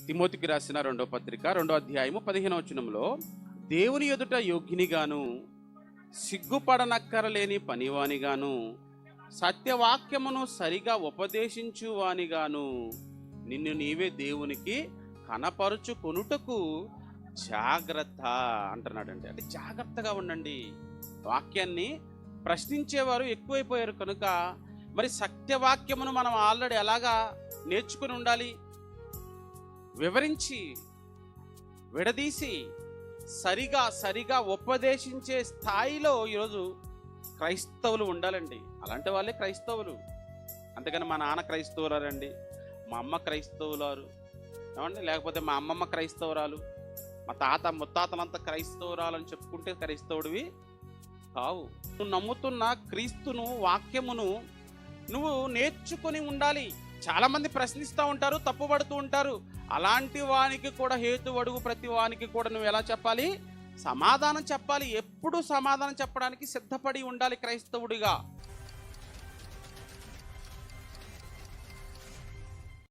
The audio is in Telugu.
తిమోతికి రాసిన 2వ పత్రిక 2వ అధ్యాయము 15వ వచనంలో, దేవుని ఎదుట యోగ్యునిగాను సిగ్గుపడనక్కరలేని పనివానిగాను సత్యవాక్యమును సరిగా ఉపదేశించువానిగాను నిన్ను నీవే దేవునికి కనపరుచుకొనుటకు జాగ్రత్త అంటున్నాడండి. అంటే జాగ్రత్తగా ఉండండి. వాక్యాన్ని ప్రశ్నించేవారు ఎక్కువైపోయారు కనుక మరి సత్యవాక్యమును మనం ఆల్రెడీ ఎలాగా నేర్చుకుని ఉండాలి? వివరించి విడదీసి సరిగా ఉపదేశించే స్థాయిలో ఈరోజు క్రైస్తవులు ఉండాలండి. అలాంటి వాళ్ళే క్రైస్తవులు. అంతేగాని మా నాన్న క్రైస్తవురారండి, మా అమ్మ క్రైస్తవులారు ఏమండి, లేకపోతే మా అమ్మమ్మ క్రైస్తవురాలు, మా తాత ముత్తాతలంతా క్రైస్తవురాలని చెప్పుకుంటే క్రైస్తవుడివి కావు. నువ్వు నమ్ముతున్న క్రీస్తును, వాక్యమును నువ్వు నేర్చుకొని ఉండాలి. చాలామంది ప్రశ్నిస్తూ ఉంటారు, తప్పుపడుతూ ఉంటారు. అలాంటి వానికి కూడా హేతు అడుగు ప్రతి వానికి కూడా నువ్వు ఎలా చెప్పాలి? సమాధానం చెప్పాలి. ఎప్పుడు సమాధానం చెప్పడానికి సిద్ధపడి ఉండాలి క్రైస్తవుడిగా.